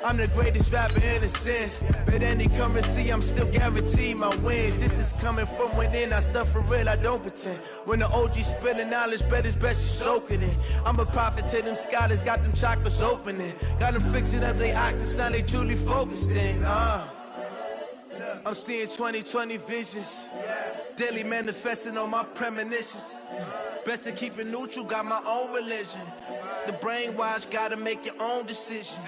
I'm the greatest rapper in a sense. But any currency, I'm still guaranteed my wins. This is coming from within. I stuff for real, I don't pretend. When the OG spilling knowledge, bet it's best you soak it in. I'm a prophet to them scholars, got them chakras opening. Got them fixing up they octaves, now they truly focused in. I'm seeing 2020 visions. Daily manifesting on my premonitions. Best to keep it neutral, got my own religion. The brainwash, gotta make your own decision.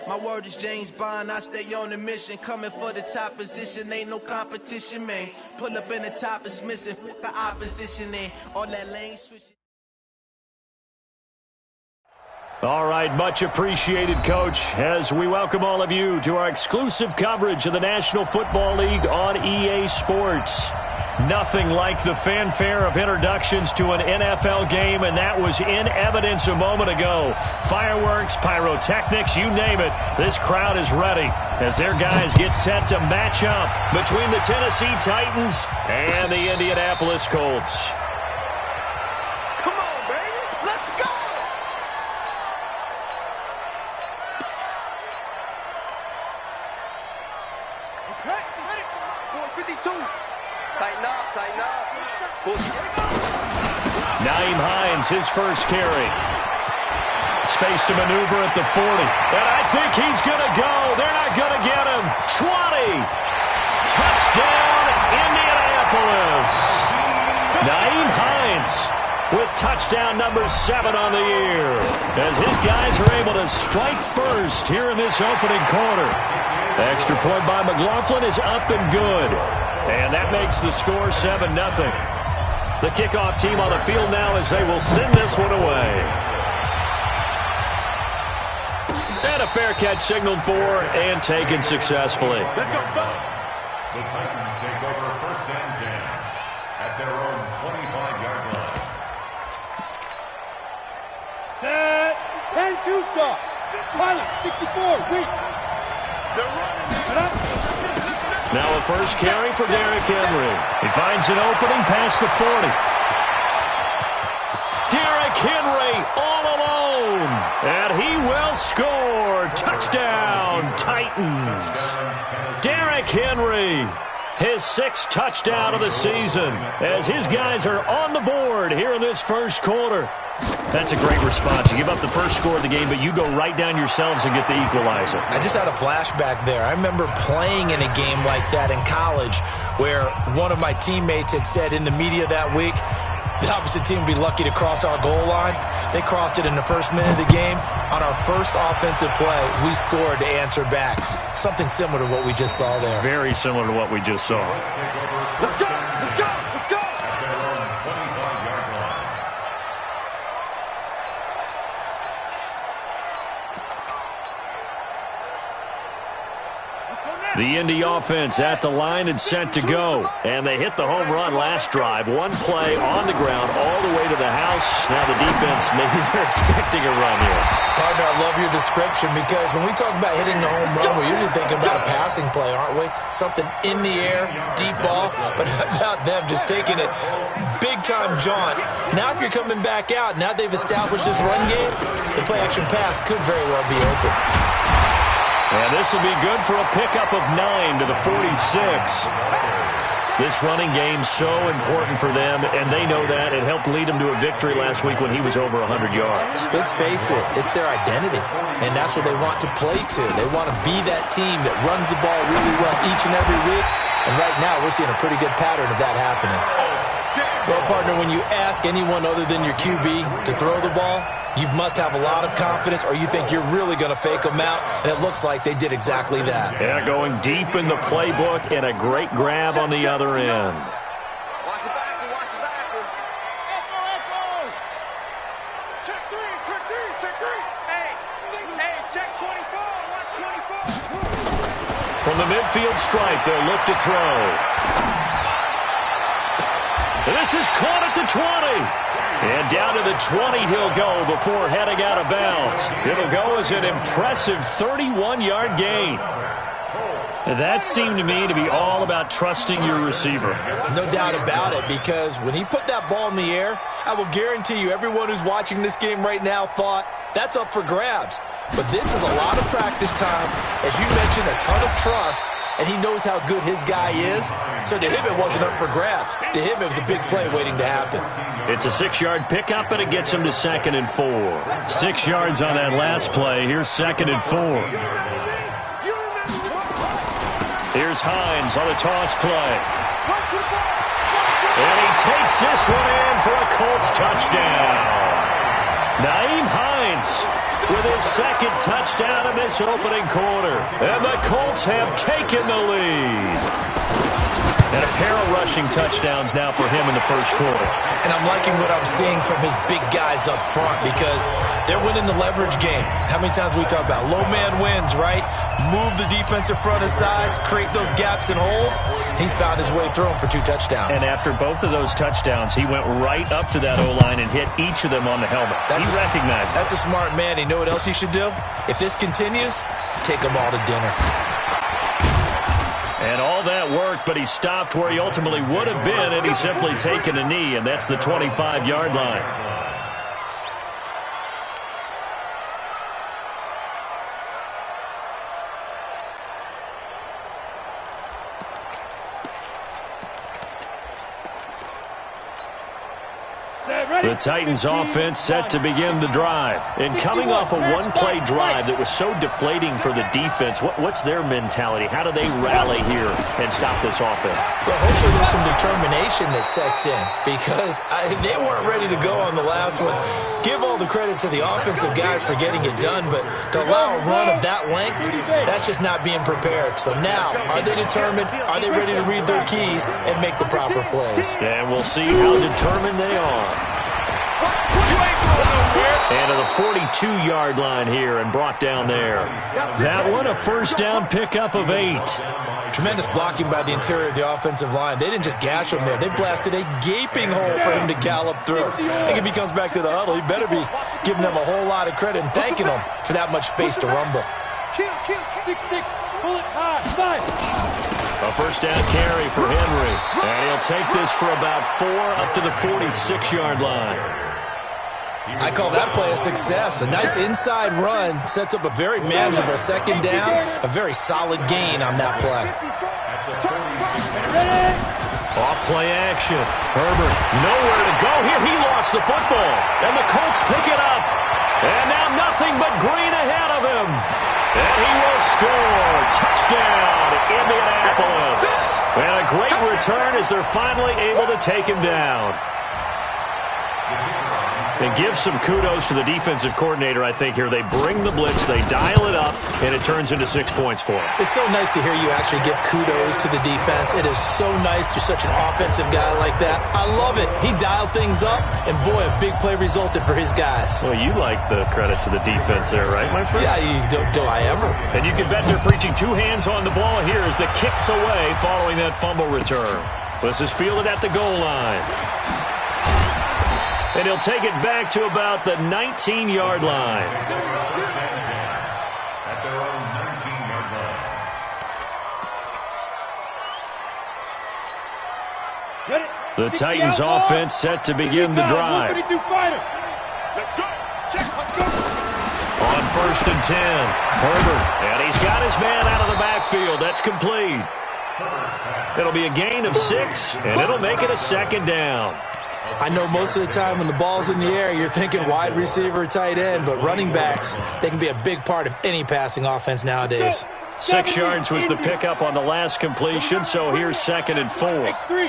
My word is James Bond, I stay on a mission. Coming for the top position, ain't no competition, man. Pull up in the top, it's missing, the opposition in. All that lane switching. All right, much appreciated, Coach, as we welcome all of you to our exclusive coverage of the National Football League on EA Sports. Nothing like the fanfare of introductions to an NFL game, and that was in evidence a moment ago. Fireworks, pyrotechnics, you name it. This crowd is ready as their guys get set to match up between the Tennessee Titans and the Indianapolis Colts. Come on, baby. Let's go. Okay, ready? 452. Tighten up, tighten up. Nyheim Hines, his first carry. Space to maneuver at the 40. And I think he's going to go. They're not going to get him. 20. Touchdown, Indianapolis. Nyheim Hines with touchdown number 7 on the year, as his guys are able to strike first here in this opening quarter. Extra point by McLaughlin is up and good. And that makes the score 7-0. The kickoff team on the field now as they will send this one away. And a fair catch signaled for and taken successfully. Let's go. The Titans take over first and 10 at their own 25-yard line. Set. 10-2 stop. Pilot, 64, weak. They're running. Now a first carry for Derrick Henry. He finds an opening past the 40. Derrick Henry all alone. And he will score. Touchdown, Titans. Derrick Henry, his 6th touchdown of the season, as his guys are on the board here in this first quarter. That's a great response. You give up the first score of the game, but you go right down yourselves and get the equalizer. I just had a flashback there. I remember playing in a game like that in college where one of my teammates had said in the media that week, the opposite team would be lucky to cross our goal line. They crossed it in the first minute of the game. On our first offensive play, we scored to answer back. Something similar to what we just saw there. Very similar to what we just saw. Let's go. Let's go. Let's go. At their own 25-yard line. The Indy offense at the line and set to go. And they hit the home run last drive. One play on the ground all the way to the house. Now the defense, maybe they're expecting a run here. Partner, I love your description because when we talk about hitting the home run, we're usually thinking about a passing play, aren't we? Something in the air, deep ball. But how about them just taking it big-time jaunt? Now if you're coming back out, now they've established this run game, the play-action pass could very well be open. And this will be good for a pickup of 9 to the 46. This running game so important for them, and they know that. It helped lead them to a victory last week when he was over 100 yards. Let's face it, it's their identity, and that's what they want to play to. They want to be that team that runs the ball really well each and every week, and right now we're seeing a pretty good pattern of that happening. Well, partner, when you ask anyone other than your QB to throw the ball, you must have a lot of confidence, or you think you're really going to fake them out, and it looks like they did exactly that. Yeah, going deep in the playbook and a great grab on the other end. Watch the backer, watch the backer. Echo, echo. Check 3, check 3, check 3. Hey, check 24, watch 24. From the midfield stripe, they'll look to throw. This is caught at the 20. And down to the 20 he'll go before heading out of bounds. It'll go as an impressive 31-yard gain. And that seemed to me to be all about trusting your receiver. No doubt about it, because when he put that ball in the air, I will guarantee you everyone who's watching this game right now thought, that's up for grabs. But this is a lot of practice time. As you mentioned, a ton of trust, and he knows how good his guy is. So to him, it wasn't up for grabs. To him, it was a big play waiting to happen. It's a 6-yard pickup, and it gets him to 2nd and 4. 6 yards on that last play. Here's 2nd and 4. Here's Hines on a toss play. And he takes this one in for a Colts touchdown. Nyheim Hines with his 2nd touchdown in this opening quarter. And the Colts have taken the lead. And a pair of rushing touchdowns now for him in the first quarter. And I'm liking what I'm seeing from his big guys up front because they're winning the leverage game. How many times we talk about low man wins, right? Move the defensive front aside, create those gaps and holes. He's found his way through them for 2 touchdowns. And after both of those touchdowns, he went right up to that O-line and hit each of them on the helmet. He recognized it. That's a smart man. You know what else he should do? If this continues, take them all to dinner. And all that worked, but he stopped where he ultimately would have been had he simply taken a knee, and that's the 25-yard line. The Titans offense set to begin the drive. And coming off a one-play drive that was so deflating for the defense, what's their mentality? How do they rally here and stop this offense? Well, hopefully there's some determination that sets in because they weren't ready to go on the last one. Give all the credit to the offensive guys for getting it done, but to allow a run of that length, that's just not being prepared. So now, are they determined? Are they ready to read their keys and make the proper plays? And we'll see how determined they are. And to the 42-yard line here and brought down there. That one a first down pickup of 8. Tremendous blocking by the interior of the offensive line. They didn't just gash him there. They blasted a gaping hole for him to gallop through. I think if he comes back to the huddle, he better be giving them a whole lot of credit and thanking them for that much space to rumble. 6-6, pull it high, 5. A first down carry for Henry. And he'll take this for about 4 up to the 46-yard line. I call that play a success. A nice inside run sets up a very manageable second down, a very solid gain on that play. Off play action. Herbert nowhere to go here. He lost the football. And the Colts pick it up. And now nothing but green ahead of him. And he will score. Touchdown, Indianapolis. And a great return as they're finally able to take him down. And give some kudos to the defensive coordinator, I think, here. They bring the blitz, they dial it up, and it turns into 6 points for them. It's so nice to hear you actually give kudos to the defense. It is so nice. You're such an offensive guy like that. I love it. He dialed things up, and boy, a big play resulted for his guys. Well, you like the credit to the defense there, right, my friend? Yeah, do I ever. And you can bet they're preaching 2 hands on the ball here as the kick's away following that fumble return. This is fielded at the goal line. And he'll take it back to about the 19-yard line. At their own 19-yard line. The Titans offense set to begin the drive. Let's go. On 1st and 10, Herbert. And he's got his man out of the backfield. That's complete. It'll be a gain of 6, and it'll make it a second down. I know most of the time when the ball's in the air, you're thinking wide receiver, tight end, but running backs, they can be a big part of any passing offense nowadays. 6 yards was the pickup on the last completion, so here's 2nd and 4. X3,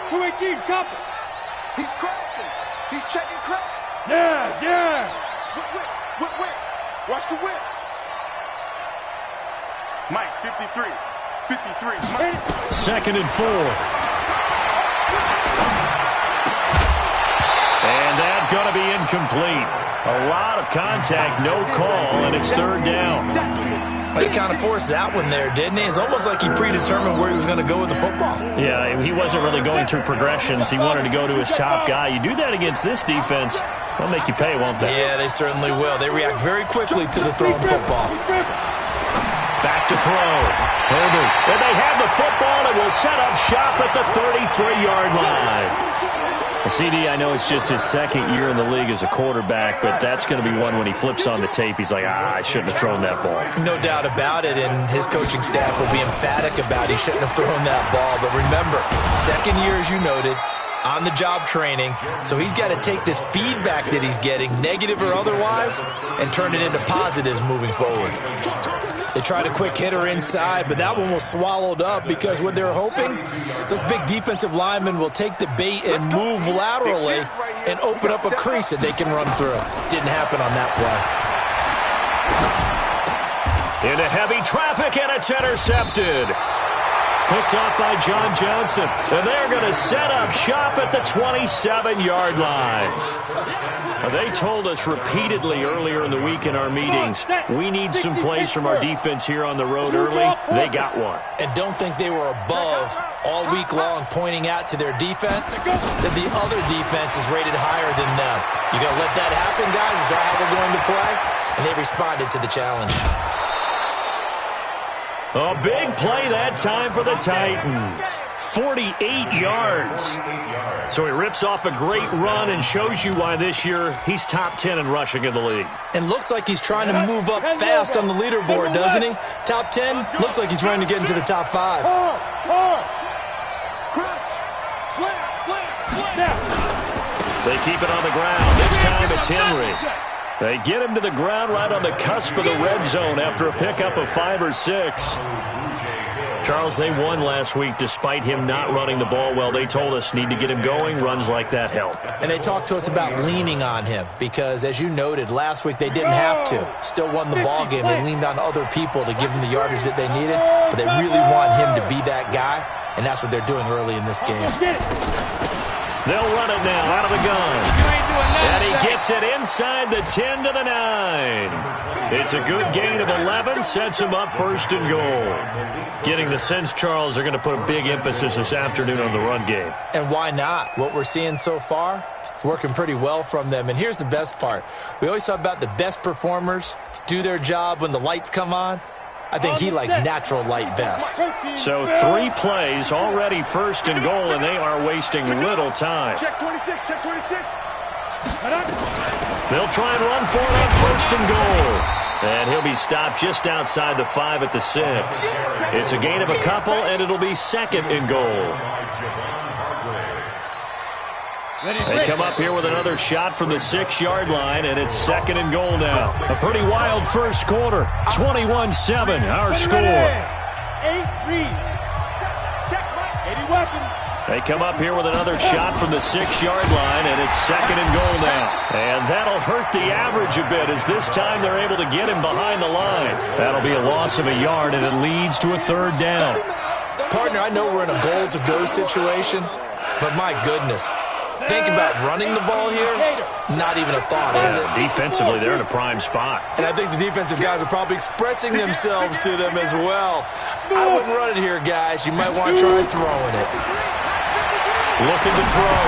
218, chop it. He's crashing. He's checking crash. Yeah. Whip. Watch the whip. Mike, 53. Mike. 2nd and 4. And that's going to be incomplete. A lot of contact, no call, and it's 3rd down. But he kind of forced that one there, didn't he? It's almost like he predetermined where he was going to go with the football. Yeah, he wasn't really going through progressions. He wanted to go to his top guy. You do that against this defense, they'll make you pay, won't they? Yeah, they certainly will. They react very quickly to the thrown football. Back to throw. Herbert. And they have the football and will set up shop at the 33-yard line. CD, I know it's just his second year in the league as a quarterback, but that's going to be one when he flips on the tape. He's like, I shouldn't have thrown that ball. No doubt about it, and his coaching staff will be emphatic about he shouldn't have thrown that ball. But remember, second year, as you noted, on-the-job training, so he's got to take this feedback that he's getting, negative or otherwise, and turn it into positives moving forward. They tried a quick hitter inside, but that one was swallowed up because what they're hoping, those big defensive linemen will take the bait and move laterally and open up a crease that they can run through. Didn't happen on that play. Into heavy traffic, and it's intercepted. Picked off by John Johnson. And they're going to set up shop at the 27-yard line. They told us repeatedly earlier in the week in our meetings, we need some plays from our defense here on the road early. They got one. And don't think they were above all week long pointing out to their defense that the other defense is rated higher than them. You going to let that happen, guys? Is that how we're going to play? And they responded to the challenge. A big play that time for the Titans. 48 yards. So he rips off a great run and shows you why this year he's top 10 in rushing in the league. And looks like he's trying to move up fast on the leaderboard, doesn't he? Top 10, looks like he's trying to get into the top 5. They keep it on the ground. This time it's Henry. They get him to the ground right on the cusp of the red zone after a pickup of 5 or 6. Charles, they won last week despite him not running the ball well. They told us need to get him going. Runs like that help. And they talked to us about leaning on him because, as you noted, last week they didn't have to. Still won the ball game. They leaned on other people to give them the yardage that they needed, but they really want him to be that guy, and that's what they're doing early in this game. They'll run it now out of the gun. And he gets it inside the 10 to the 9. It's a good gain of 11, sets him up first and goal. Getting the sense, Charles, they're going to put a big emphasis this afternoon on the run game. And why not? What we're seeing so far is working pretty well from them. And here's the best part. We always talk about the best performers do their job when the lights come on. I think he likes natural light best. So 3 plays, already first and goal, and they are wasting little time. Check 26, check 26. They'll try and run for it on first and goal. And he'll be stopped just outside the 5 at the 6. It's a gain of a couple, and it'll be second and goal. They come up here with another shot from the 6-yard line, and it's second and goal now. A pretty wild first quarter. 21-7, our score. 8-3. Check, 80 weapon. They come up here with another shot from the 6-yard line, and it's second and goal now. And that'll hurt the average a bit as this time they're able to get him behind the line. That'll be a loss of a yard, and it leads to a third down. Partner, I know we're in a goal-to-go situation, but my goodness. Think about running the ball here, not even a thought, is it? Defensively, they're in a prime spot. And I think the defensive guys are probably expressing themselves to them as well. I wouldn't run it here, guys. You might want to try throwing it. Looking to throw.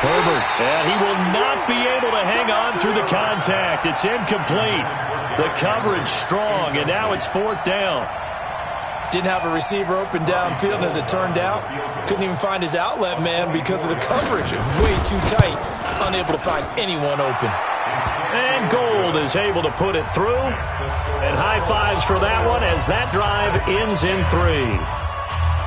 Herbert. And he will not be able to hang on through the contact. It's incomplete. The coverage strong, and now it's fourth down. Didn't have a receiver open downfield, and as it turned out, couldn't even find his outlet man because of the coverage. It was way too tight, unable to find anyone open. And Gold is able to put it through. And high fives for that one as that drive ends in 3.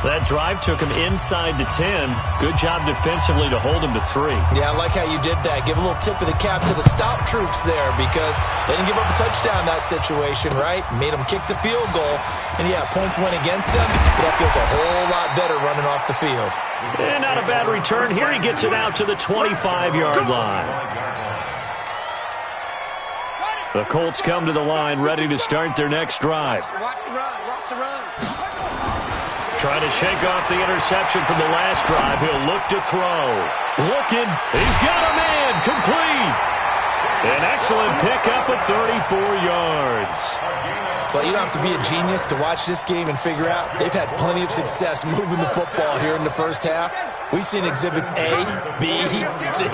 That drive took him inside the 10. Good job defensively to hold him to 3. Yeah, I like how you did that. Give a little tip of the cap to the stop troops there because they didn't give up a touchdown in that situation, right? Made them kick the field goal. And, yeah, points went against them, but that feels a whole lot better running off the field. And not a bad return. Here he gets it out to the 25-yard line. The Colts come to the line ready to start their next drive. Watch the run. Watch the run. Trying to shake off the interception from the last drive. He'll look to throw. Looking. He's got a man. Complete. An excellent pickup of 34 yards. Well, you don't have to be a genius to watch this game and figure out they've had plenty of success moving the football here in the first half. We've seen exhibits A, B, C,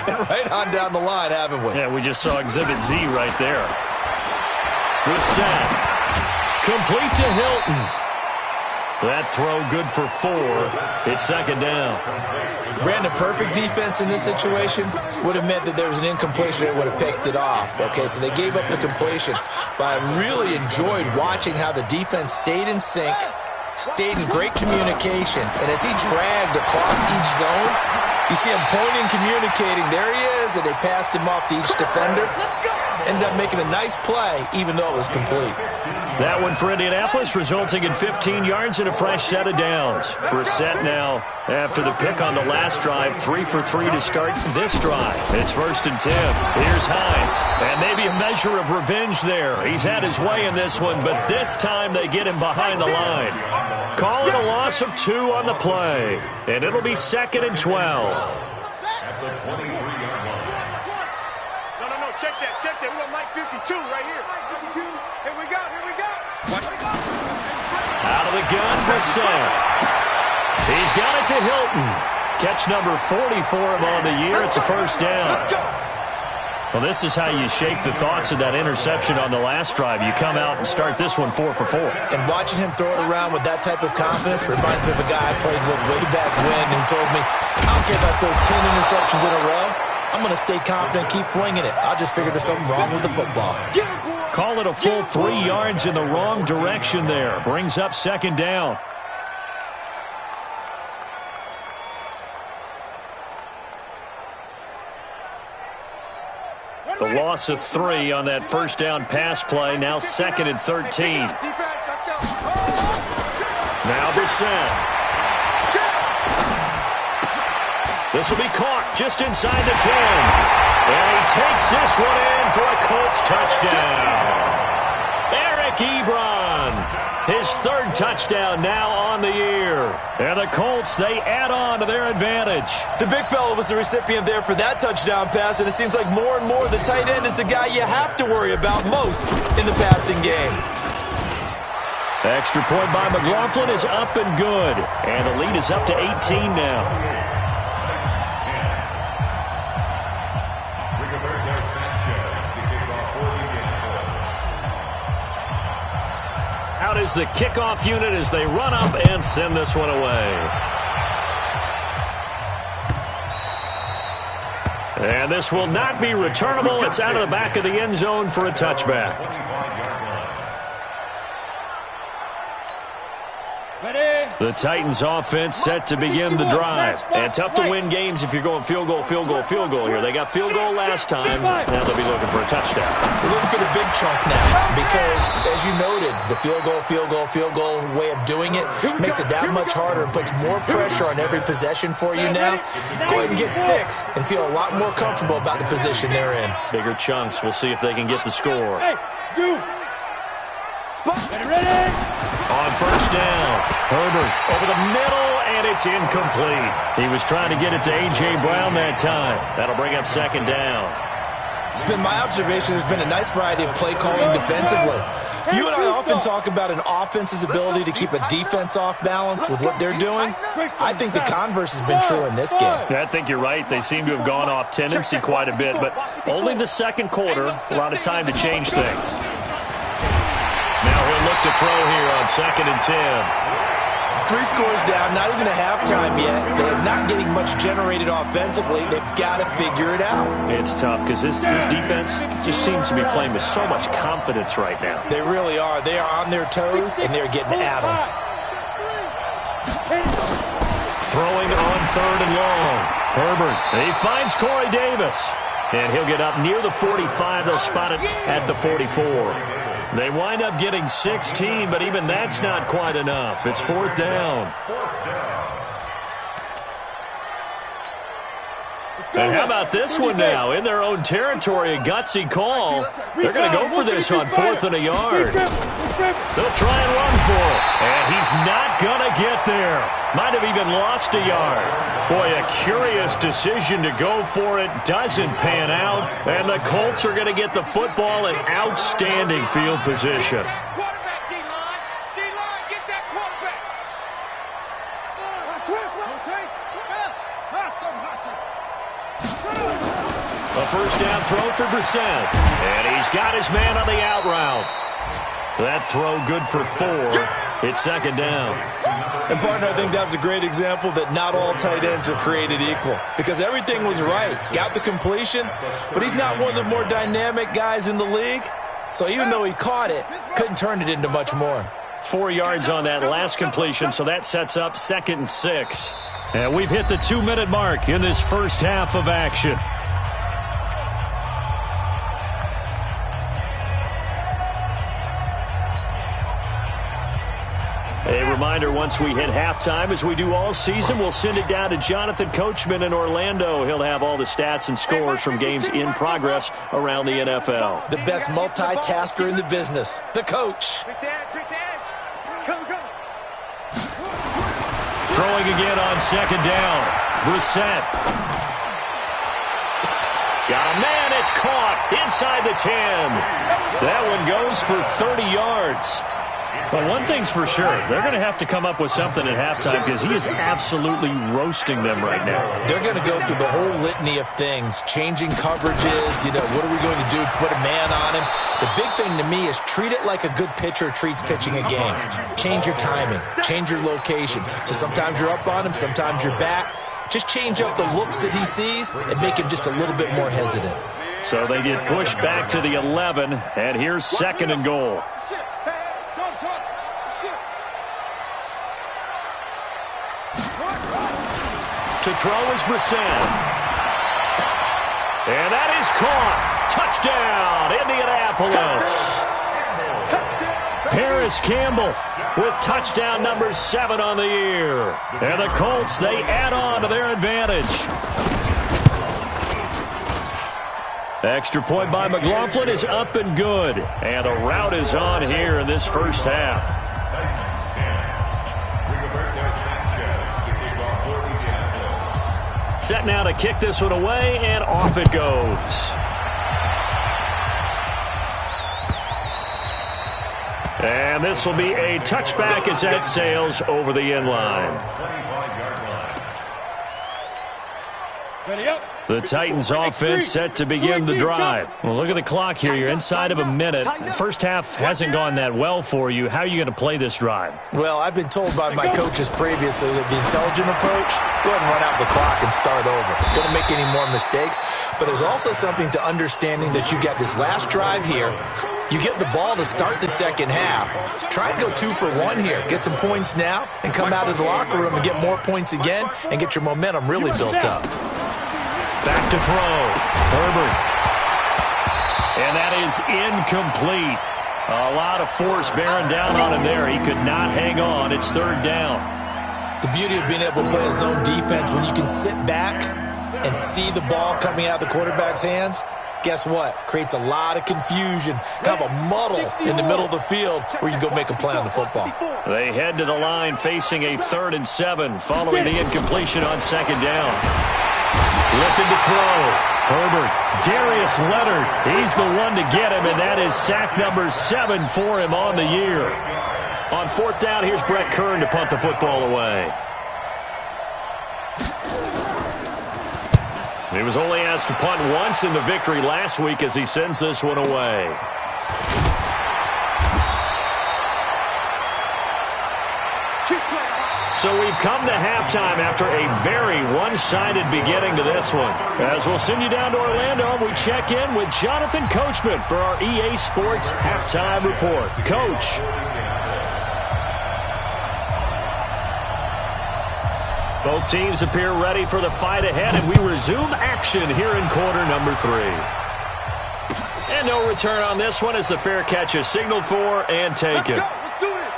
and right on down the line, haven't we? Yeah, we just saw exhibit Z right there. The set. Complete to Hilton. That throw good for 4. It's second down. Brandon, perfect defense in this situation would have meant that there was an incompletion that would have picked it off. Okay, so they gave up the completion. But I really enjoyed watching how the defense stayed in sync, stayed in great communication. And as he dragged across each zone, you see him pointing, communicating. There he is, and they passed him off to each defender. Ended up making a nice play, even though it was complete. That one for Indianapolis, resulting in 15 yards and a fresh set of downs. We're set now after the pick on the last drive, 3 for 3 to start this drive. It's 1st and 10. Here's Hines, and maybe a measure of revenge there. He's had his way in this one, but this time they get him behind the line. Call it a loss of 2 on the play, and it'll be 2nd and 12. At the 23-yard line. No, check that. We got Mike 52 right here. 52. Here we go. Out of the gun, Brissett. He's got it to Hilton. Catch number 40 for him on the year. It's a first down. Well, this is how you shake the thoughts of that interception on the last drive. You come out and start this one 4 for 4. And watching him throw it around with that type of confidence reminds me of a guy I played with way back when who told me, I don't care if I throw 10 interceptions in a row. I'm going to stay confident, keep flinging it. I just figured there's something wrong with the football. Call it a full 3 yards in the wrong direction there. Brings up second down. The loss of 3 on that first down pass play. Now 2nd and 13. Now Brissett. This will be caught just inside the 10. And he takes this one in for a Colts touchdown. Eric Ebron, his 3rd touchdown now on the year. And the Colts, they add on to their advantage. The big fella was the recipient there for that touchdown pass, and it seems like more and more the tight end is the guy you have to worry about most in the passing game. Extra point by McLaughlin is up and good. And the lead is up to 18 now. Out is the kickoff unit as they run up and send this one away. And this will not be returnable. It's out of the back of the end zone for a touchback. The Titans offense set to begin the drive. And tough to win games if you're going field goal here. They got field goal last time. Now they'll be looking for a touchdown. They're looking for the big chunk now because, as you noted, the field goal way of doing it makes it that much harder and puts more pressure on every possession for you now. Go ahead and get 6 and feel a lot more comfortable about the position they're in. Bigger chunks. We'll see if they can get the score. Ready? On first down, Herbert over the middle, and it's incomplete. He was trying to get it to A.J. Brown that time. That'll bring up second down. It's been my observation there's been a nice variety of play calling defensively. You and I often talk about an offense's ability to keep a defense off balance with what they're doing. I think the converse has been true in this game. I think you're right. They seem to have gone off tendency quite a bit, but only the second quarter, a lot of time to change things. Now he'll look to throw here on 2nd and 10. 3 scores down, not even a halftime yet. They are not getting much generated offensively. They've got to figure it out. It's tough because this defense just seems to be playing with so much confidence right now. They really are. They are on their toes, and they're getting at them. Throwing on 3rd and long. Herbert, he finds Corey Davis. And he'll get up near the 45. They'll spot it at the 44. They wind up getting 16, but even that's not quite enough. It's 4th down. And how about this one now? In their own territory, a gutsy call. They're going to go for this on 4th and a yard. They'll try and run for it. And he's not going to get there. Might have even lost a yard. Boy, a curious decision to go for it. Doesn't pan out. And the Colts are going to get the football in outstanding field position. A first down throw for Brissett. And he's got his man on the out route. That throw good for 4. It's second down. And, partner, I think that's a great example that not all tight ends are created equal because everything was right. Got the completion, but he's not one of the more dynamic guys in the league. So even though he caught it, couldn't turn it into much more. 4 yards on that last completion, so that sets up 2nd and 6. And we've hit the 2-minute mark in this first half of action. A reminder, once we hit halftime, as we do all season, we'll send it down to Jonathan Coachman in Orlando. He'll have all the stats and scores from games in progress around the NFL. The best multitasker in the business, the coach. Throwing again on 2nd down. Brissett. Got a man, it's caught inside the 10. That one goes for 30 yards. Well, one thing's for sure. They're going to have to come up with something at halftime because he is absolutely roasting them right now. They're going to go through the whole litany of things, changing coverages, what are we going to do to put a man on him? The big thing to me is treat it like a good pitcher treats pitching a game. Change your timing, change your location. So sometimes you're up on him, sometimes you're back. Just change up the looks that he sees and make him just a little bit more hesitant. So they get pushed back to the 11, and here's 2nd and goal. To throw is Brissett. And that is caught. Touchdown, Indianapolis. Paris Campbell with touchdown number 7 on the year. And the Colts, they add on to their advantage. Extra point by McLaughlin is up and good. And a rout is on here in this first half. Set now to kick this one away, and off it goes. And this will be a touchback as that sails over the end line. Ready up. The Titans offense set to begin the drive. Well, look at the clock here. You're inside of a minute. The first half hasn't gone that well for you. How are you going to play this drive? Well, I've been told by my coaches previously that the intelligent approach, go ahead and run out the clock and start over. Don't make any more mistakes. But there's also something to understanding that you get this last drive here. You get the ball to start the second half. Try and go 2 for 1 here. Get some points now and come out of the locker room and get more points again and get your momentum really built up. Back to throw. Herbert. And that is incomplete. A lot of force bearing down on him there. He could not hang on. It's 3rd down. The beauty of being able to play a zone defense, when you can sit back and see the ball coming out of the quarterback's hands, guess what? Creates a lot of confusion, kind of a muddle in the middle of the field where you can go make a play on the football. They head to the line facing a 3rd and 7 following the incompletion on 2nd down. Looking to throw. Herbert. Darius Leonard. He's the one to get him, and that is sack number 7 for him on the year. On 4th down, here's Brett Kern to punt the football away. He was only asked to punt once in the victory last week as he sends this one away. So we've come to halftime after a very one-sided beginning to this one. As we'll send you down to Orlando, we check in with Jonathan Coachman for our EA Sports Halftime Report. Coach. Both teams appear ready for the fight ahead, and we resume action here in quarter number 3. And no return on this one as the fair catch is signaled for and taken. Let's do this.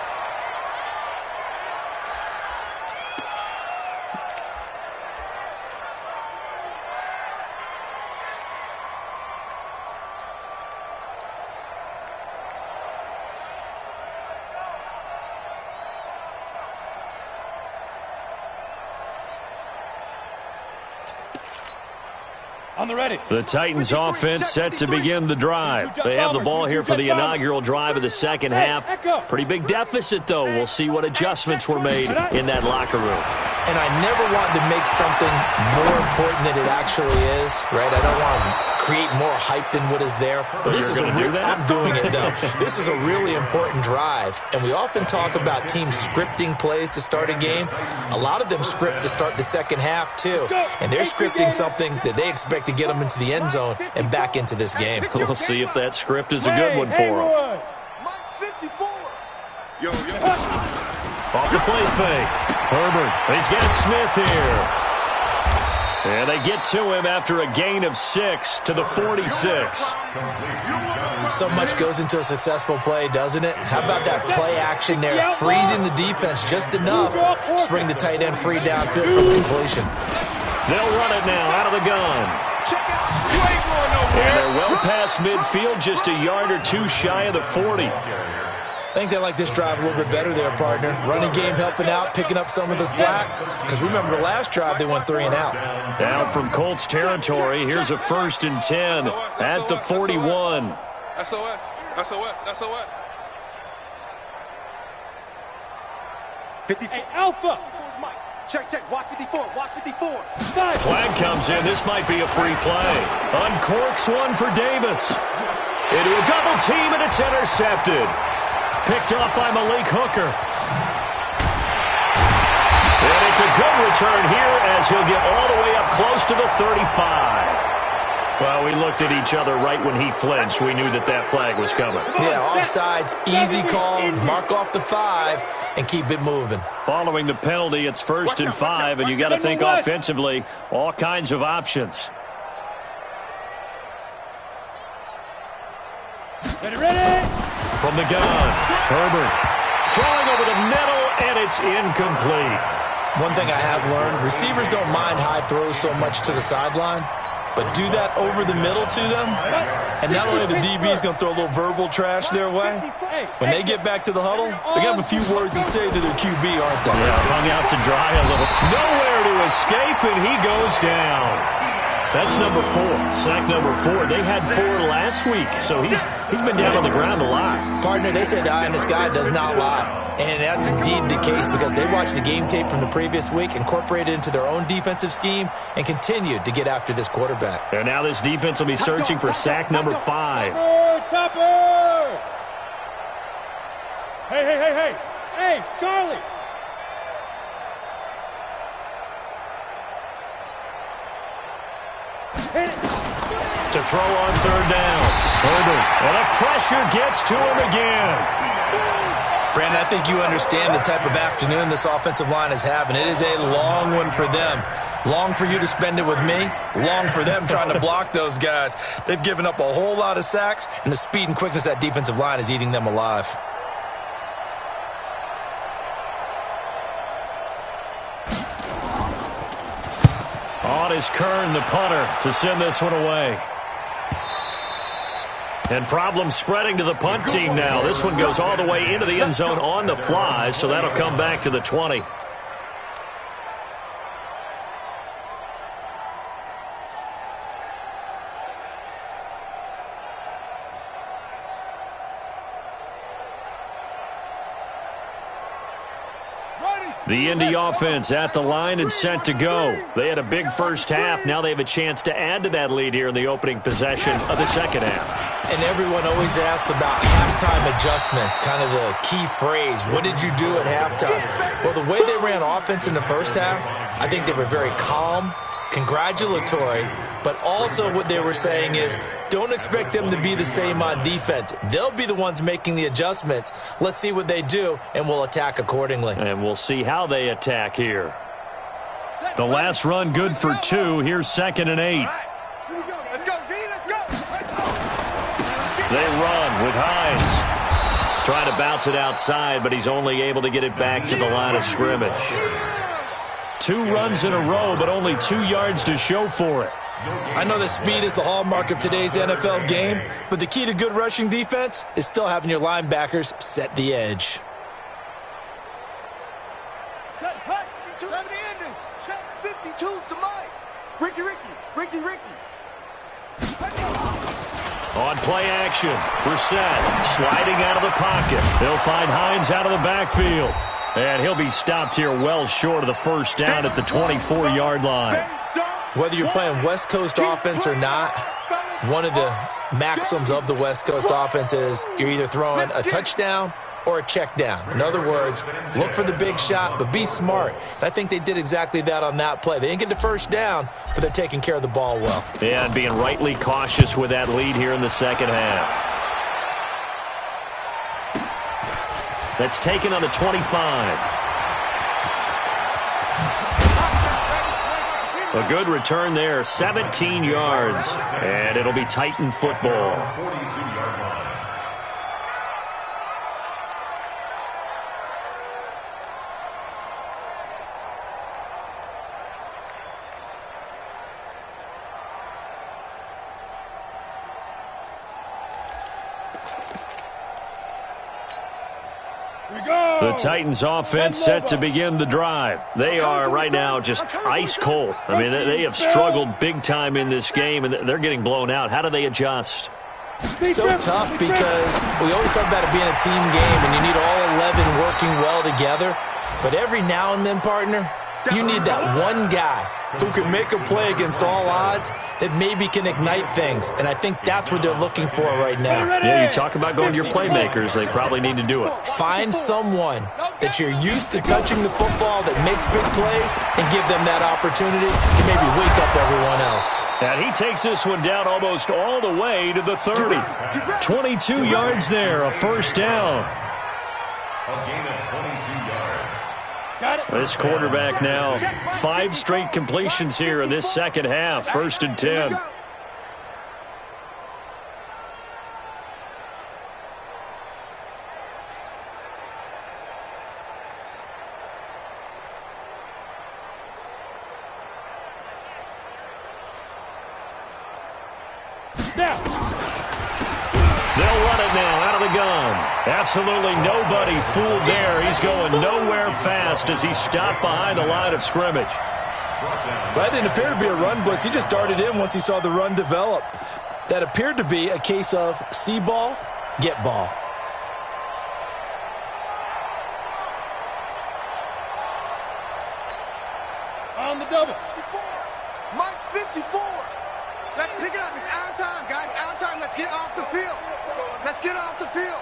On the ready. The Titans offense set to begin the drive. They have the ball here for the inaugural drive of the second half. Pretty big deficit, though. We'll see what adjustments were made in that locker room. And I never want to make something more important than it actually is, right? I don't want to create more hype than what is there. But this is I'm doing it, though. This is a really important drive. And we often talk about teams scripting plays to start a game. A lot of them script to start the second half, too. And they're scripting something that they expect to get them into the end zone and back into this game. We'll see if that script is a good one for them. Off the play fake. Herbert, he's got Smith here. And they get to him after a gain of 6 to the 46. So much goes into a successful play, doesn't it? How about that play action there, freezing the defense just enough to bring the tight end free downfield for the completion. They'll run it now out of the gun. And they're well past midfield, just a yard or two shy of the 40. I think they like this drive a little bit better there, partner. Running game helping out, picking up some of the slack. Because remember the last drive, they went 3 and out. Now from Colts territory, here's a 1st and 10 at the 41. SOS, SOS, SOS. 50. Hey, Alpha. Check, check. Watch 54. Watch 54. Flag comes in. This might be a free play. Uncorks one for Davis. Into a double team, and it's intercepted. Picked up by Malik Hooker. And it's a good return here as he'll get all the way up close to the 35. Well, we looked at each other right when he flinched. We knew that that flag was coming. Yeah, offsides, easy call, mark off the 5, and keep it moving. Following the penalty, it's 1st and 5, and you got to think offensively, all kinds of options. Ready? From the gun, Herbert throwing over the middle, and it's incomplete. One thing I have learned, receivers don't mind high throws so much to the sideline, but do that over the middle to them, and not only the DB's going to throw a little verbal trash their way, when they get back to the huddle, they're going to have a few words to say to their QB, aren't they? Yeah, hung out to dry a little. Nowhere to escape, and he goes down. That's number 4, sack number 4. They had 4 last week, so he's been down on the ground a lot. Partner, they say the eye in the sky does not lie. And that's indeed the case because they watched the game tape from the previous week, incorporated it into their own defensive scheme, and continued to get after this quarterback. And now this defense will be searching for sack number 5. Topper! Hey, Hey, Charlie! To throw on 3rd down. Herbert, and the pressure gets to him again. Brandon, I think you understand the type of afternoon this offensive line is having. It is a long one for them. Long for you to spend it with me. Long for them trying to block those guys. They've given up a whole lot of sacks, and the speed and quickness of that defensive line is eating them alive. On is Kern, the punter, to send this one away. And problems spreading to the punt team now. This one goes all the way into the end zone on the fly, so that'll come back to the 20. The Indy offense at the line and set to go. They had a big first half. Now they have a chance to add to that lead here in the opening possession of the second half. And everyone always asks about halftime adjustments, kind of the key phrase. What did you do at halftime? Well, the way they ran offense in the first half, I think they were very calm, congratulatory, but also what they were saying is don't expect them to be the same on defense. They'll be the ones making the adjustments. Let's see what they do, and we'll attack accordingly. And we'll see how they attack here. The last run good for 2. Here's 2nd and 8. Let's go, D, let's go. They run with Hines. Trying to bounce it outside, but he's only able to get it back to the line of scrimmage. 2 runs in a row, but only 2 yards to show for it. I know that speed is the hallmark of today's NFL game, but the key to good rushing defense is still having your linebackers set the edge. Set, hut, 52 to the ending. Check, 52's to Mike. Ricky. On play action, Brissett sliding out of the pocket. They'll find Hines out of the backfield. And he'll be stopped here well short of the first down at the 24-yard line. Whether you're playing West Coast offense or not, one of the maxims of the West Coast offense is you're either throwing a touchdown or a check down. In other words, look for the big shot, but be smart. And I think they did exactly that on that play. They didn't get the first down, but they're taking care of the ball well. Yeah, and being rightly cautious with that lead here in the second half. That's taken on the 25. A good return there, 17 yards, and it'll be Titan football. 42-yard line. The Titans offense set to begin the drive. They are right now just ice cold. I mean, they have struggled big time in this game, and they're getting blown out. How do they adjust? So tough because we always talk about it being a team game, and you need all 11 working well together. But every now and then, partner, you need that one guy who can make a play against all odds that maybe can ignite things. And I think that's what they're looking for right now. Yeah, you talk about going to your playmakers. They probably need to do it. Find someone that you're used to touching the football that makes big plays and give them that opportunity to maybe wake up everyone else. And he takes this one down almost all the way to the 30. 22 yards there, a first down. A gain of 22 yards. This quarterback now, 5 straight completions here in this second half, 1st and 10. They'll run it now out of the gun. Absolutely nobody fooled there. He's going nowhere fast as he stopped behind the line of scrimmage. That didn't appear to be a run blitz. He just darted in once he saw the run develop. That appeared to be a case of see ball, get ball. On the double. Mike 54. Let's pick it up. It's our time, guys. Our time. Let's get off the field. Let's get off the field.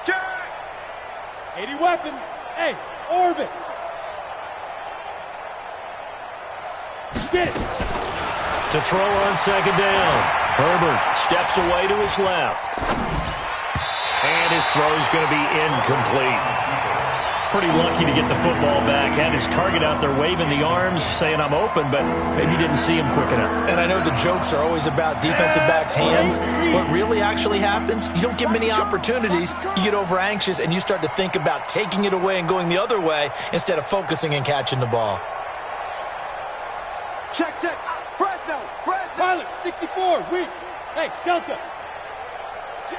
Jack! 80 weapon. Hey, orbit. Get it. To throw on second down. Herbert steps away to his left. And his throw's going to be incomplete. Pretty lucky to get the football back. Had his target out there waving the arms, saying I'm open, but maybe didn't see him quick enough. And I know the jokes are always about defensive backs' hands. What really actually happens, you don't get many opportunities. You get over anxious, and you start to think about taking it away and going the other way instead of focusing and catching the ball. Check. Fresno. Pilot, 64, weak. Hey, Delta. Jim.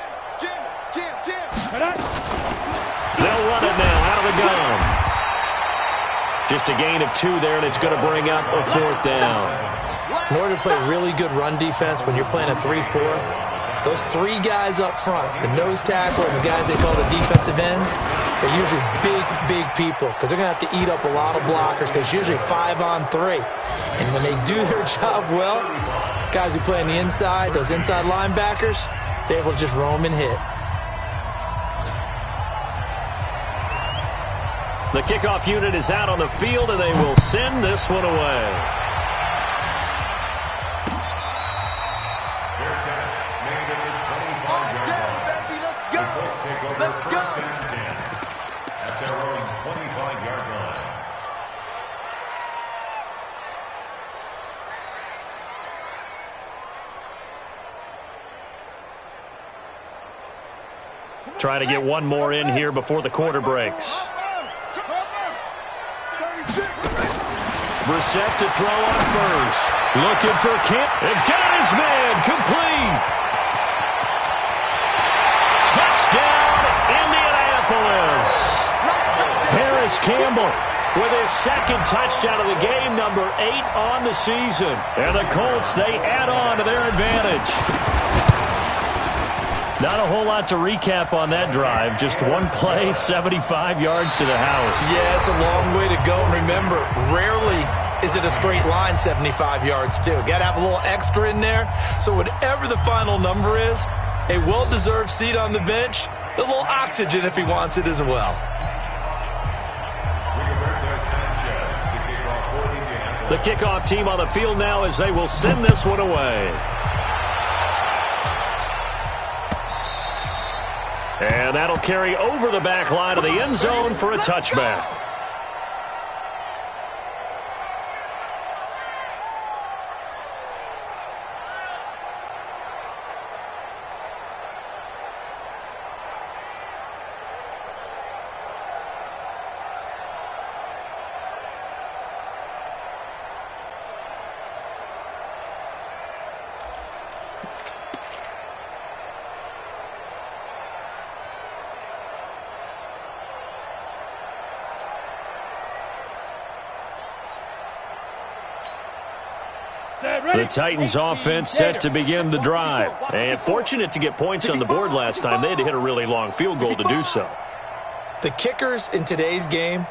They'll run it now out of the gun. Just a gain of 2 there, and it's going to bring up a 4th down. In order to play really good run defense when you're playing a 3-4, those 3 guys up front, the nose tackle and the guys they call the defensive ends, they're usually big people because they're going to have to eat up a lot of blockers because it's usually 5 on 3. And when they do their job well, guys who play on the inside, those inside linebackers, they're able to just roam and hit. The kickoff unit is out on the field, and they will send this one away. Fair catch made at the 25-yard line. The Colts take over 1st and 10 at their own 25-yard line. Trying to get one more in here before the quarter breaks. Brissett to throw on first. Looking for Kent. And got his man. Complete. Touchdown, Indianapolis. Harris Campbell with his second touchdown of the game, number 8 on the season. And the Colts, they add on to their advantage. Not a whole lot to recap on that drive. Just one play, 75 yards to the house. Yeah, it's a long way to go. Remember, rarely is it a straight line 75 yards, too. Got to have a little extra in there. So whatever the final number is, a well-deserved seat on the bench, a little oxygen if he wants it as well. The kickoff team on the field now as they will send this one away. And that'll carry over the back line of the end zone for a touchback. The Titans offense set to begin the drive. And fortunate to get points on the board last time. They had to hit a really long field goal to do so. The kickers in today's game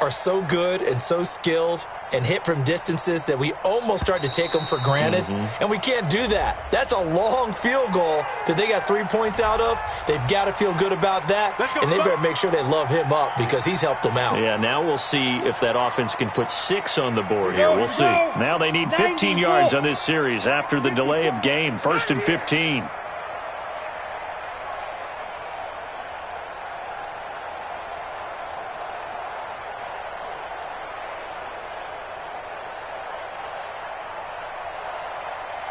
are so good and so skilled and hit from distances that we almost start to take them for granted. And we can't do that. That's a long field goal that they got 3 points out of. They've got to feel good about that, and they better make sure they love him up because he's helped them out. Yeah, now we'll see if that offense can put 6 on the board here. We'll see. Now they need 15 yards on this series after the delay of game. 1st and 15.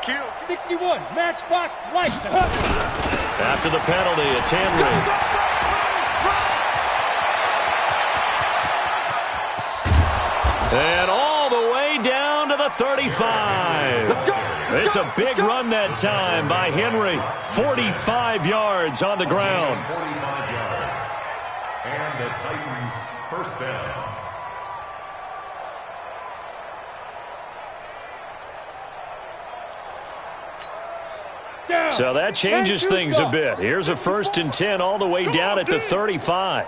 Kill 61, matchbox light. After the penalty, it's Henry. And all the way down to the 35. It's a big run that time by Henry. 45 yards on the ground. 45 yards. And the Titans first down. So that changes things a bit. Here's a 1st and 10 all the way down at the 35.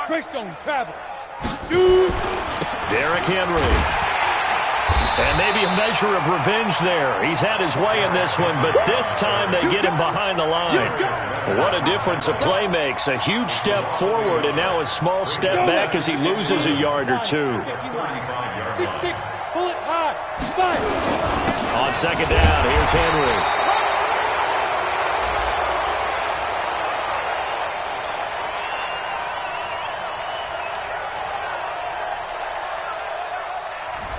Greystone travel. Derrick Henry. And maybe a measure of revenge there. He's had his way in this one, but this time they get him behind the line. What a difference a play makes. A huge step forward and now a small step back as he loses a yard or two. 6-6, pull it high. 5. On 2nd down, here's Henry.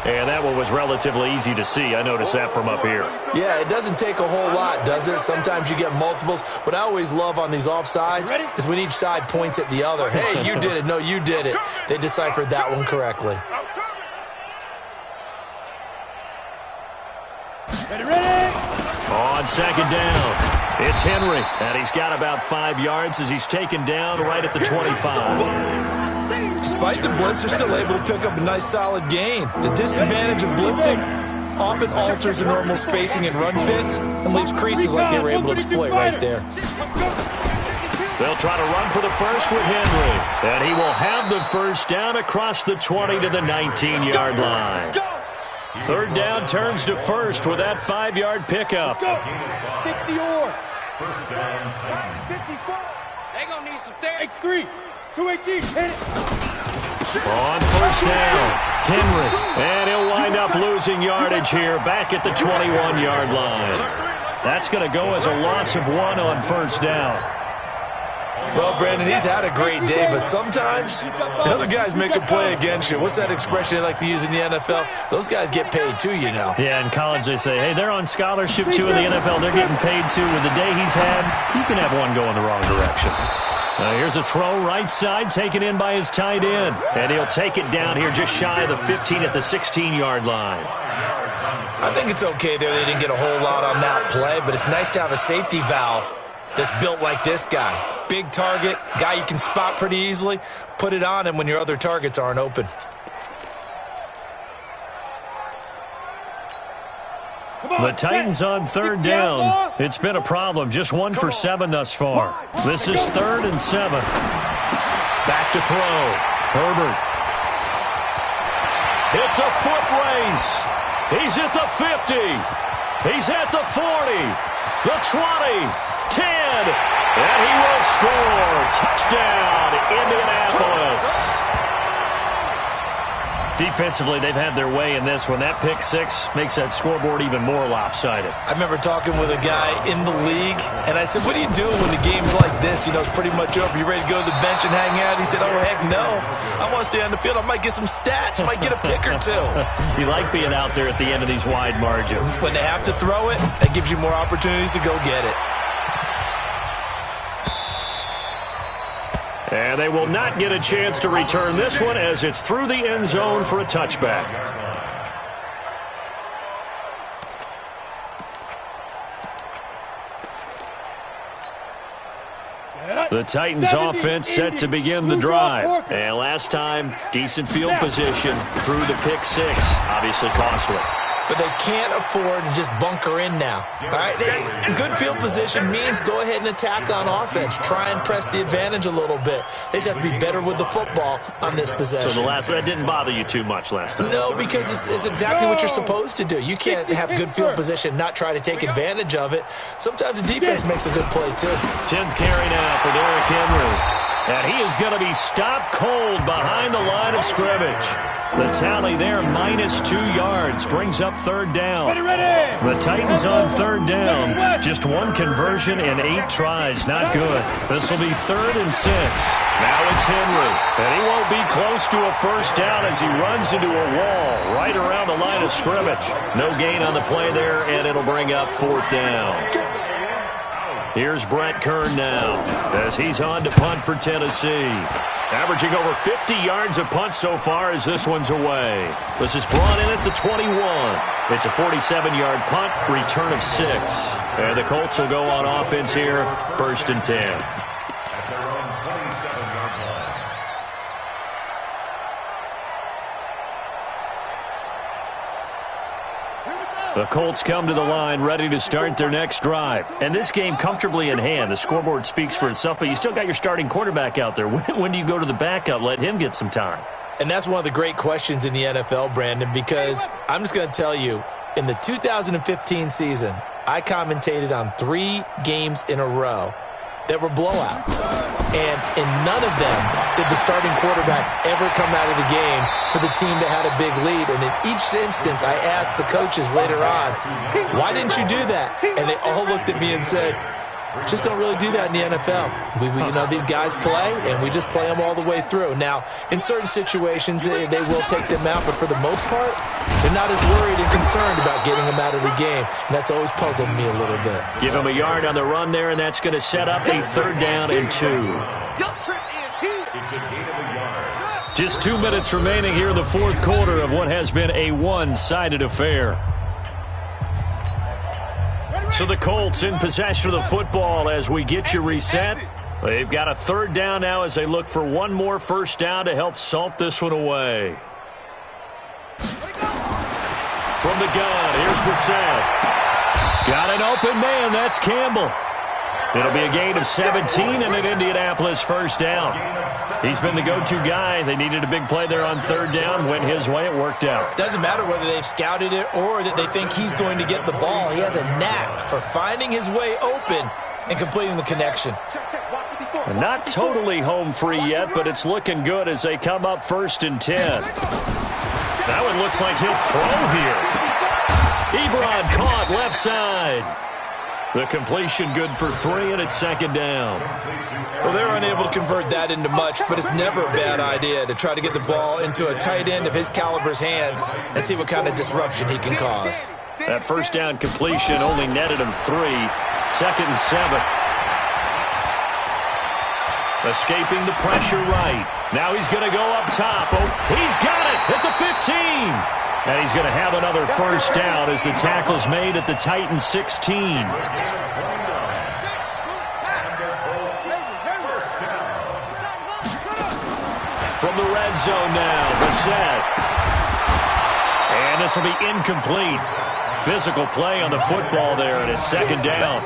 And that one was relatively easy to see. I noticed that from up here. Yeah, it doesn't take a whole lot, does it? Sometimes you get multiples. What I always love on these offsides is when each side points at the other. Hey, you did it. No, you did it. They deciphered that one correctly. On 2nd down, it's Henry. And he's got about 5 yards as he's taken down right at the 25. Despite the blitz, they're still able to pick up a nice solid gain. The disadvantage of blitzing often alters the normal spacing and run fits and leaves creases like they were able to exploit right there. They'll try to run for the first with Henry. And he will have the first down across the 20 to the 19-yard line. 3rd down turns to 1st with that 5-yard pickup. 60 or. First down, Titans. 54. They gonna need some therapy. X3. 218. Hit it. On 1st down, Henry. And he'll wind up losing yardage here back at the 21-yard line. That's going to go as a loss of 1 on 1st down. Well, Brandon, he's had a great day, but sometimes the other guys make a play against you. What's that expression they like to use in the NFL? Those guys get paid too, you know. Yeah, in college they say, hey, they're on scholarship too. In the NFL, they're getting paid too. With the day he's had, you can have one go in the wrong direction. Here's a throw right side taken in by his tight end. And he'll take it down here just shy of the 15 at the 16-yard line. I think it's okay there. They didn't get a whole lot on that play, but it's nice to have a safety valve that's built like this guy. Big target, guy you can spot pretty easily. Put it on him when your other targets aren't open. The Titans on third down. It's been a problem. Just 1 for 7 thus far. This is 3rd and 7. Back to throw. Herbert. It's a foot race. He's at the 50. He's at the 40. The 20. 10. And he will score. Touchdown, Indianapolis. Defensively, they've had their way in this one. That pick six makes that scoreboard even more lopsided. I remember talking with a guy in the league, and I said, what do you do when the game's like this? You know, it's pretty much over. You ready to go to the bench and hang out? He said, oh, heck no. I want to stay on the field. I might get some stats. I might get a pick or two. You like being out there at the end of these wide margins. When they have to throw it, that gives you more opportunities to go get it. And they will not get a chance to return this one as it's through the end zone for a touchback. The Titans offense set to begin the drive. And last time, decent field position through the pick six. Obviously costly. But they can't afford to just bunker in now. All right, good field position means go ahead and attack on offense. Try and press the advantage a little bit. They just have to be better with the football on this possession. So that didn't bother you too much last time? No, because it's exactly what you're supposed to do. You can't have good field position, not try to take advantage of it. Sometimes the defense makes a good play, too. 10th carry now for Derrick Henry. And he is going to be stopped cold behind the line of scrimmage. The tally there, -2 yards, brings up third down. The Titans on third down. Just one conversion and 8 tries. Not good. This will be 3rd and 6. Now it's Henry. And he won't be close to a first down as he runs into a wall right around the line of scrimmage. No gain on the play there, and it'll bring up 4th down. Here's Brett Kern now as he's on to punt for Tennessee. Averaging over 50 yards a punt so far as this one's away. This is brought in at the 21. It's a 47-yard punt, return of 6. And the Colts will go on offense here, 1st and 10. At their own 27-yard line. The Colts come to the line ready to start their next drive. And this game comfortably in hand. The scoreboard speaks for itself, but you still got your starting quarterback out there. When do you go to the backup? Let him get some time. And that's one of the great questions in the NFL, Brandon, because I'm just going to tell you, in the 2015 season, I commentated on 3 games in a row that were blowouts. And in none of them did the starting quarterback ever come out of the game for the team that had a big lead. And in each instance, I asked the coaches later on, why didn't you do that? And they all looked at me and said, just don't really do that in the NFL. You know, these guys play, and we just play them all the way through. Now, in certain situations, they will take them out, but for the most part, they're not as worried and concerned about getting them out of the game, and that's always puzzled me a little bit. Give him a yard on the run there, and that's going to set up a 3rd down and 2. It's a gain of a yard. Just 2 minutes remaining here in the 4th quarter of what has been a one-sided affair. So the Colts in possession of the football as we get you reset. They've got a 3rd down now as they look for one more first down to help salt this one away. From the gun, here's Brissett. Got an open man, that's Campbell. It'll be a gain of 17 and an Indianapolis first down. He's been the go-to guy. They needed a big play there on 3rd down. Went his way, it worked out. Doesn't matter whether they've scouted it or that they think he's going to get the ball. He has a knack for finding his way open and completing the connection. Not totally home free yet, but it's looking good as they come up 1st and 10. That one looks like he'll throw here. Ebron caught left side. The completion good for 3, and it's 2nd down. Well, they're unable to convert that into much, but it's never a bad idea to try to get the ball into a tight end of his caliber's hands and see what kind of disruption he can cause. That first down completion only netted him 3. 2nd and 7. Escaping the pressure right. Now he's going to go up top. Oh, he's got it at the 15. And he's going to have another first down as the tackle's made at the Titans 16. From the red zone now, Brissett. And this will be incomplete. Physical play on the football there, and it's second down.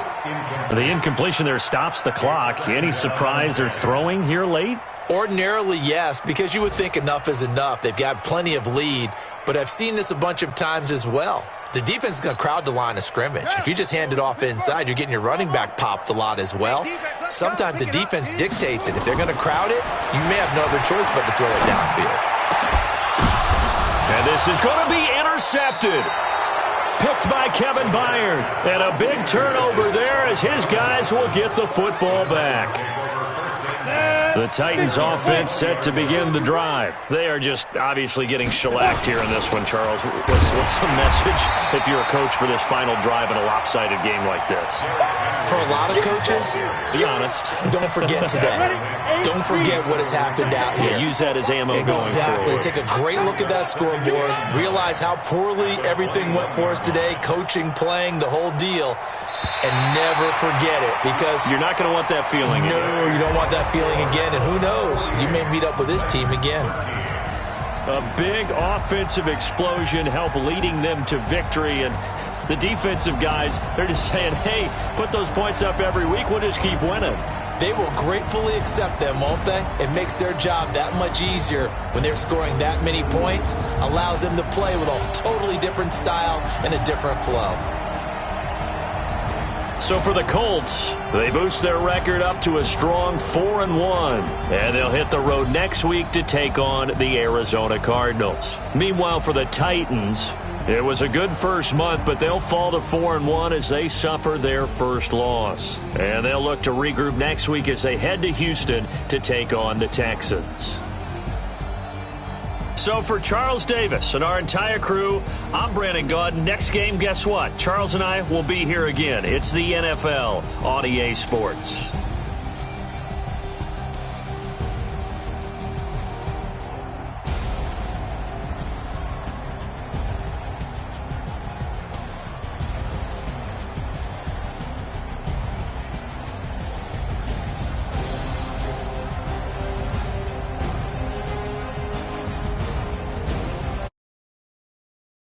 The incompletion there stops the clock. Any surprise they're throwing here late? Ordinarily, yes, because you would think enough is enough. They've got plenty of lead, but I've seen this a bunch of times as well. The defense is going to crowd the line of scrimmage. If you just hand it off inside, you're getting your running back popped a lot as well. Sometimes the defense dictates it. If they're going to crowd it, you may have no other choice but to throw it downfield. And this is going to be intercepted. Picked by Kevin Byard. And a big turnover there as his guys will get the football back. The Titans offense set to begin the drive. They are just obviously getting shellacked here in this one, Charles. What's the message if you're a coach for this final drive in a lopsided game like this? For a lot of coaches, be honest. Don't forget today. Don't forget what has happened out here. Use that as ammo going forward. Exactly. Take a great look at that scoreboard. Realize how poorly everything went for us today. Coaching, playing, the whole deal. And never forget it, because you're not going to want that feeling again. No, you don't want that feeling again. And who knows? You may meet up with this team again. A big offensive explosion helped leading them to victory. And the defensive guys, they're just saying, hey, put those points up every week. We'll just keep winning. They will gratefully accept them, won't they? It makes their job that much easier when they're scoring that many points. Allows them to play with a totally different style and a different flow. So for the Colts, they boost their record up to a strong 4-1. And they'll hit the road next week to take on the Arizona Cardinals. Meanwhile, for the Titans, it was a good first month, but they'll fall to 4-1 as they suffer their first loss. And they'll look to regroup next week as they head to Houston to take on the Texans. So for Charles Davis and our entire crew, I'm Brandon Gaudin. Next game, guess what? Charles and I will be here again. It's the NFL on EA Sports.